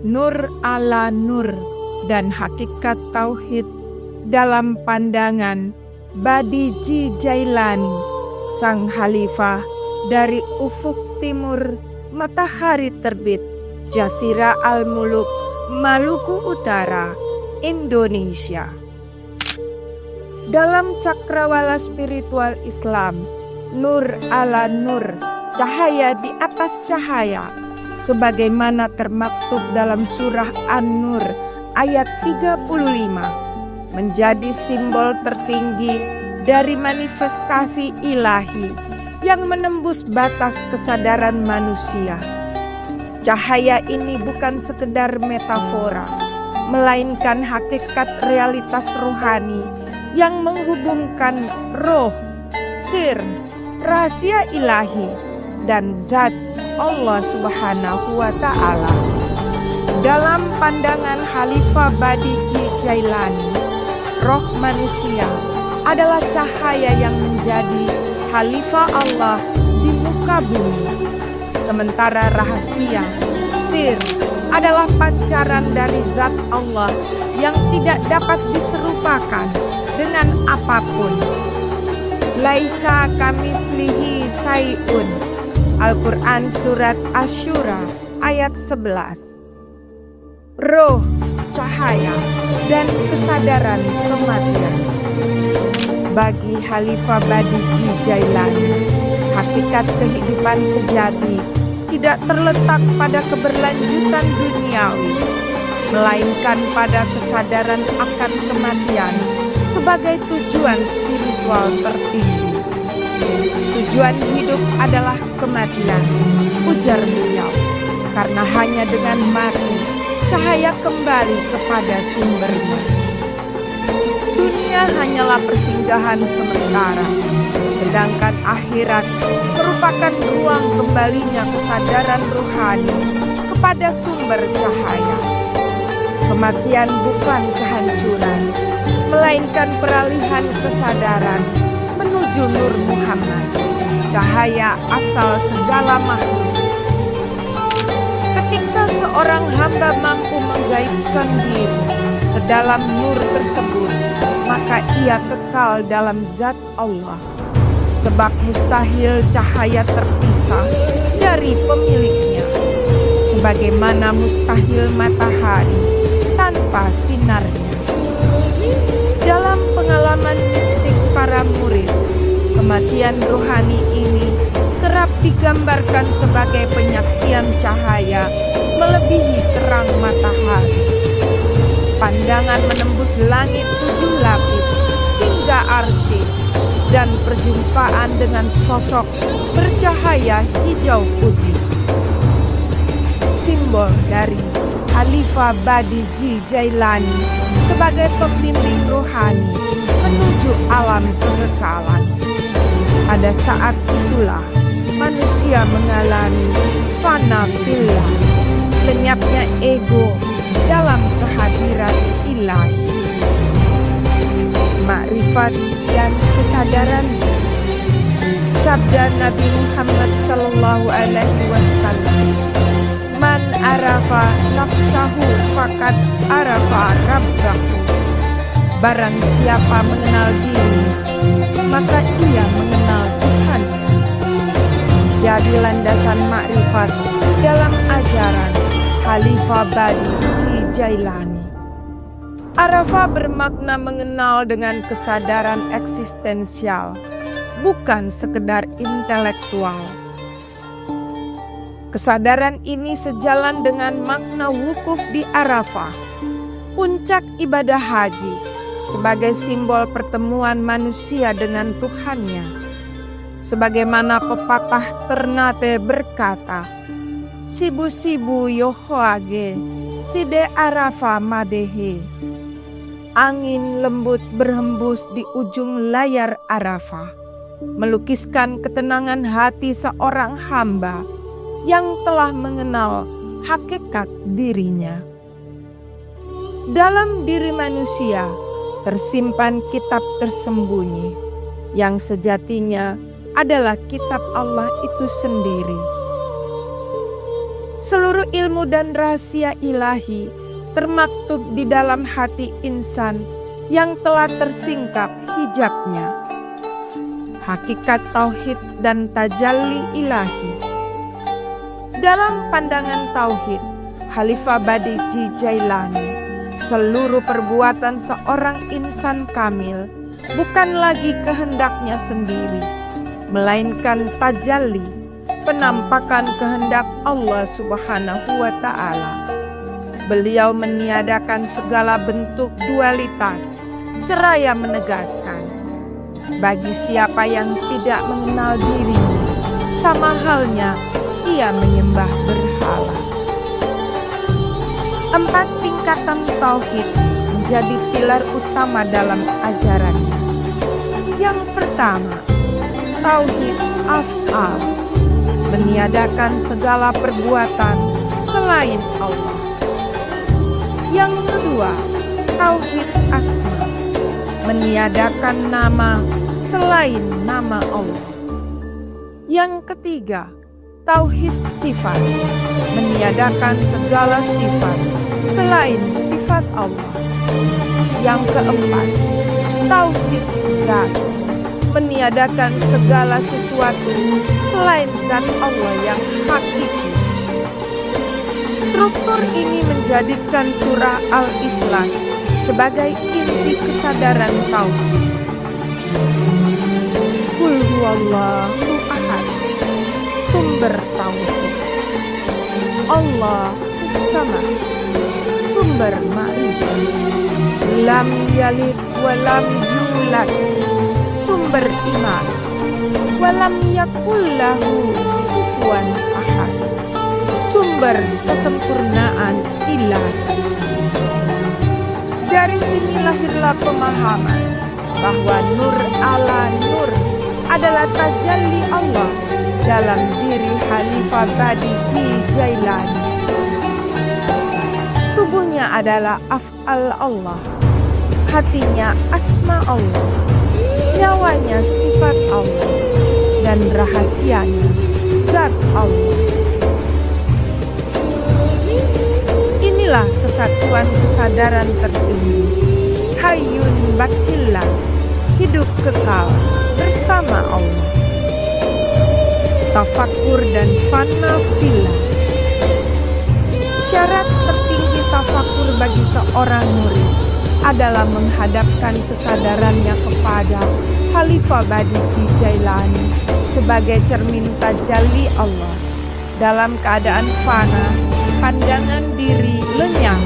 nur ala nur dan hakikat tauhid dalam pandangan Badiji Jailani, sang khalifah dari ufuk timur matahari terbit Jazirah Al-Muluk, Maluku Utara, Indonesia. Dalam cakrawala spiritual Islam, nur ala nur, cahaya di atas cahaya, sebagaimana termaktub dalam surah An-Nur ayat 35, menjadi simbol tertinggi dari manifestasi ilahi yang menembus batas kesadaran manusia. Cahaya ini bukan sekedar metafora, melainkan hakikat realitas rohani yang menghubungkan roh, sir, rahasia ilahi, dan zat Allah Subhanahu wa Ta'ala. Dalam pandangan Khalifah Badiji Jailani, roh manusia adalah cahaya yang menjadi Khalifah Allah di muka bumi. Sementara rahasia, sir, adalah pancaran dari zat Allah yang tidak dapat diserupakan dengan apapun. Laisa kamislihi syai'un. Al-Quran Surat Asy-Syura ayat 11. Roh, cahaya, dan kesadaran kematian. Bagi Khalifah Badiji Jailani, hakikat kehidupan sejati tidak terletak pada keberlanjutan duniawi, melainkan pada kesadaran akan kematian sebagai tujuan spiritual tertinggi. Tujuan hidup adalah kematian, ujar beliau, karena hanya dengan mati cahaya kembali kepada sumbernya. Dunia hanyalah persinggahan sementara, sedangkan akhirat merupakan ruang kembalinya kesadaran rohani kepada sumber cahaya. Kematian bukan kehancuran, melainkan peralihan kesadaran menuju Nur Muhammad, cahaya asal segala makhluk. Ketika seorang hamba mampu menggaibkan diri ke dalam nur tersebut, maka ia kekal dalam zat Allah. Sebab mustahil cahaya terpisah dari pemiliknya, sebagaimana mustahil matahari tanpa sinarnya. Dalam pengalaman mistik para murid, kematian rohani ini kerap digambarkan sebagai penyaksian cahaya melebihi terang matahari. Pandangan menembus langit 7 lapis hingga arsy, dan perjumpaan dengan sosok bercahaya hijau putih. Simbol dari Khalifah Badiji Jailani sebagai pembimbing rohani menuju alam kekekalan. Pada saat itulah manusia mengalami fana fillah, lenyapnya ego dalam kehadiran ilahi. Makrifat dan kesadaran. Sabda Nabi Muhammad sallallahu alaihi wasallam, "Man arafa nafsahu faqad arafa rabbahu." Barang siapa mengenal dirinya, maka ia mengenal Tuhannya. Jadi landasan makrifat dalam ajaran Khalifah Badiji Jailani. Arafah bermakna mengenal dengan kesadaran eksistensial, bukan sekedar intelektual. Kesadaran ini sejalan dengan makna wukuf di Arafah, puncak ibadah haji, sebagai simbol pertemuan manusia dengan Tuhannya. Sebagaimana pepatah Ternate berkata, "Sibu-sibu yohoage, side Arafah madehe." Angin lembut berhembus di ujung layar Arafah, melukiskan ketenangan hati seorang hamba yang telah mengenal hakikat dirinya. Dalam diri manusia tersimpan kitab tersembunyi yang sejatinya adalah kitab Allah itu sendiri. Seluruh ilmu dan rahasia ilahi termaktub di dalam hati insan yang telah tersingkap hijabnya. Hakikat tauhid dan tajalli ilahi. Dalam pandangan tauhid Khalifah Badiji Jailani, seluruh perbuatan seorang insan kamil bukan lagi kehendaknya sendiri, melainkan tajalli, penampakan kehendak Allah Subhanahu wa Ta'ala. Beliau meniadakan segala bentuk dualitas, seraya menegaskan, bagi siapa yang tidak mengenal dirinya, sama halnya ia menyembah berhala. 4 tingkatan tauhid menjadi pilar utama dalam ajarannya. Yang pertama, tauhid af'al, meniadakan segala perbuatan selain Allah. Yang kedua, tauhid asma, meniadakan nama selain nama Allah. Yang ketiga, tauhid sifat, meniadakan segala sifat selain sifat Allah. Yang keempat, tauhid zat, meniadakan segala sesuatu selain zat Allah yang hakiki. Struktur ini menjadikan surah Al-Ikhlas sebagai inti kesadaran tauhid. Qul huwallahu ahad, sumber tauhid. Allahus samad, sumber ma'rifat. Lam yalid wa lam yulad, sumber iman. Wa lam yakul lahu kufuwan ahad, sumber kesempurnaan ilahi. Dari sini lahirlah pemahaman bahwa nur ala nur adalah tajalli Allah dalam diri Khalifah Badiji Jailani. Tubuhnya adalah af'al Allah, hatinya asma Allah, nyawanya sifat Allah, dan rahasianya zat Allah. Inilah kesatuan kesadaran tertinggi, hayyun bakillah, hidup kekal bersama Allah. Tafakur dan fana fillah. Syarat tertinggi tafakur bagi seorang murid adalah menghadapkan kesadarannya kepada Khalifah Badiji Jailani sebagai cermin tajalli Allah. Dalam keadaan fana, pandangan diri lenyap,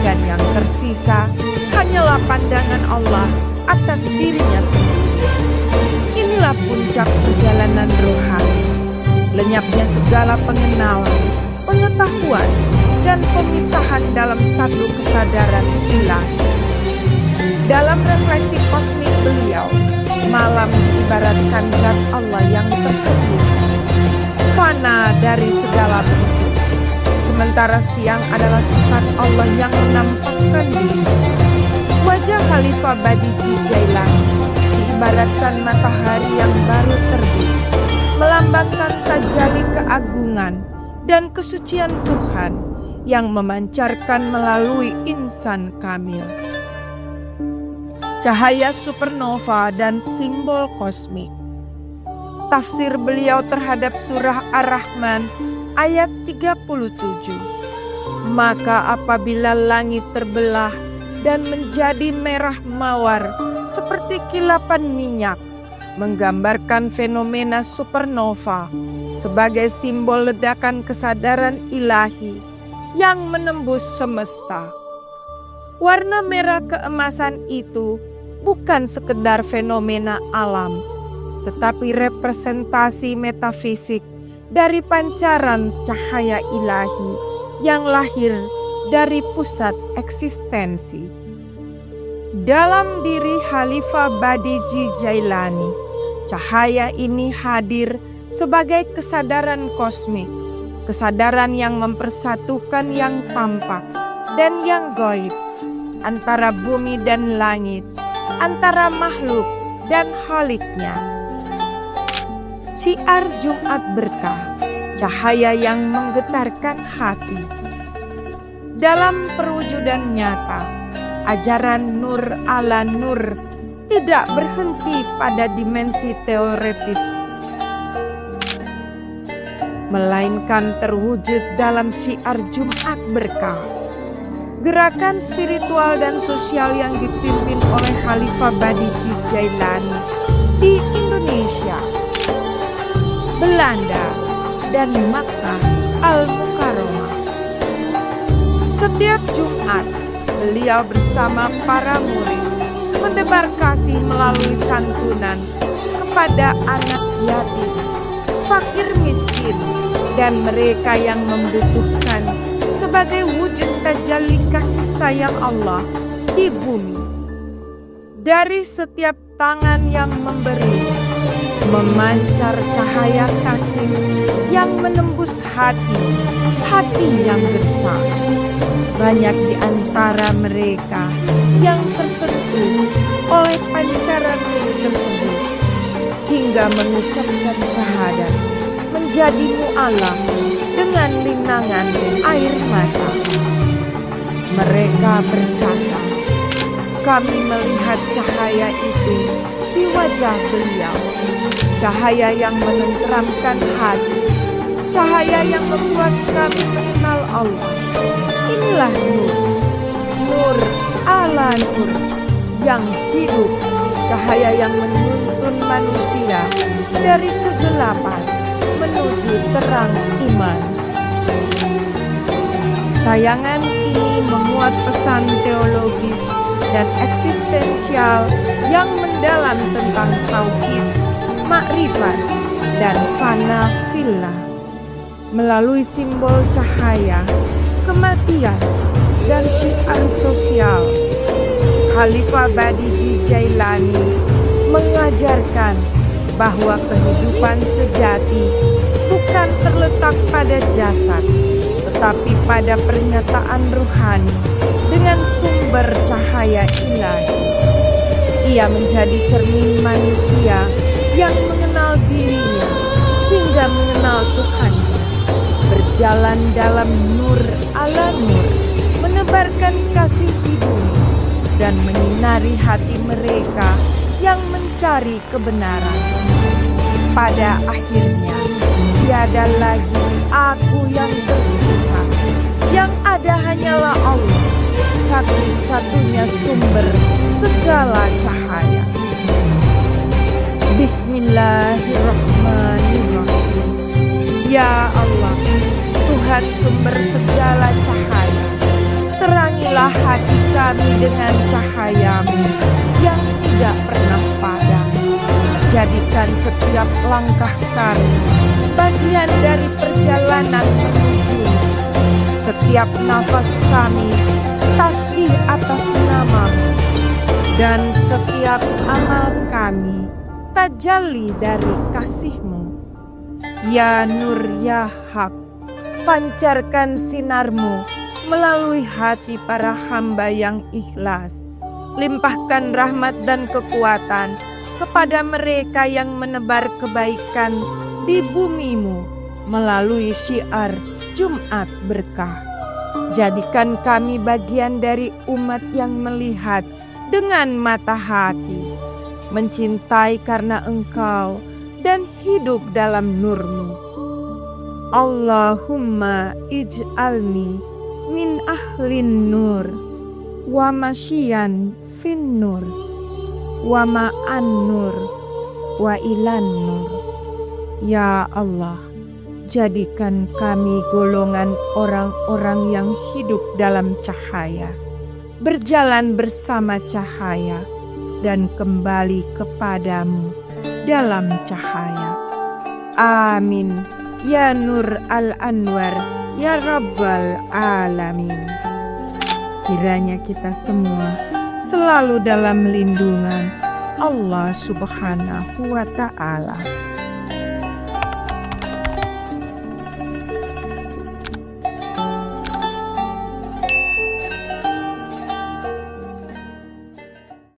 dan yang tersisa hanyalah pandangan Allah atas dirinya sendiri. Inilah puncak perjalanan rohani, lenyapnya segala pengenalan, pengetahuan, dan pemisahan dalam satu kesadaran ilahi. Dalam refleksi kosmik beliau, malam diibaratkan zat Allah yang tersebut, fana dari segala bentuk, sementara siang adalah sifat Allah yang menampakkan diri. Wajah Khalifah Badiji Jailani diibaratkan matahari yang baru terbit, melambangkan tajalli keagungan dan kesucian Tuhan yang memancarkan melalui insan kamil. Cahaya supernova dan simbol kosmik. Tafsir beliau terhadap surah Ar-Rahman ayat 37. Maka apabila langit terbelah dan menjadi merah mawar seperti kilapan minyak, menggambarkan fenomena supernova sebagai simbol ledakan kesadaran ilahi yang menembus semesta. Warna merah keemasan itu bukan sekedar fenomena alam, tetapi representasi metafisik dari pancaran cahaya ilahi yang lahir dari pusat eksistensi. Dalam diri Khalifah Badiji Jailani, cahaya ini hadir sebagai kesadaran kosmik, kesadaran yang mempersatukan yang tampak dan yang gaib, antara bumi dan langit, antara makhluk dan Khaliknya. Syiar Jumat Berkah, cahaya yang menggetarkan hati. Dalam perwujudan nyata, ajaran Nur ala Nur tidak berhenti pada dimensi teoretis, melainkan terwujud dalam syiar Jumat Berkah, gerakan spiritual dan sosial yang dipimpin oleh Khalifah Badiji Jailani di Indonesia, Belanda, dan Makkah Al-Mukarramah. Setiap Jumat, beliau bersama para murid mendebar kasih melalui santunan kepada anak yatim, fakir miskin, dan mereka yang membutuhkan sebagai wujud tajalli kasih sayang Allah di bumi. Dari setiap tangan yang memberi, memancar cahaya kasih yang menembus hati yang gersang. Banyak di antara mereka yang tersentuh oleh pancaran tersebut hingga mengucapkan syahadat, menjadi mu'alaf dengan linangan air mata. Mereka berkata, kami melihat cahaya itu di wajah beliau, cahaya yang menenteramkan hati, cahaya yang membuat kami mengenal Allah. Inilah Nur ala Nur yang hidup, cahaya yang menuntun manusia dari kegelapan menuju terang iman. Tayangan ini memuat pesan teologis dan eksistensial yang mendalam tentang tauhid, makrifat, dan fana fillah. Melalui simbol cahaya, kematian, dan syiar sosial, Khalifah Badiji Jailani mengajarkan bahwa kehidupan sejati bukan terletak pada jasad, tetapi pada pernyataan ruhani dengan sumber cahaya ilahi. Ia menjadi cermin manusia yang mengenal dirinya hingga mengenal Tuhannya, berjalan dalam Nur ala Nur, menebarkan kasih di bumi dan menyinari hati mereka yang mencari kebenaran. Pada akhirnya, tiada lagi aku yang tersisa, yang ada hanyalah Allah, satu-satunya sumber segala cahaya. Bismillahirrahmanirrahim. Ya Allah, Tuhan sumber segala cahaya, terangilah hati kami dengan cahaya-Mu yang tidak pernah padam. Jadikan setiap langkah kami bagian dari perjalanan menuju. Setiap nafas kami tasbih atas nama-Mu, dan setiap amal kami tajalli dari kasih-Mu. Ya Nur ya Hak, pancarkan sinar-Mu melalui hati para hamba yang ikhlas. Limpahkan rahmat dan kekuatan kepada mereka yang menebar kebaikan di bumi-Mu melalui syiar Jumat Berkah. Jadikan kami bagian dari umat yang melihat dengan mata hati, mencintai karena Engkau, dan hidup dalam Nur-Mu. Allahumma ij'alni min ahlin nur, wa masyian fin nur, wa ma'an nur, wa ilan nur. Ya Allah, jadikan kami golongan orang-orang yang hidup dalam cahaya, berjalan bersama cahaya, dan kembali kepadamu dalam cahaya. Amin. Ya Nur al-Anwar, ya Rabbal Alamin. Kiranya kita semua selalu dalam lindungan Allah Subhanahu wa Ta'ala.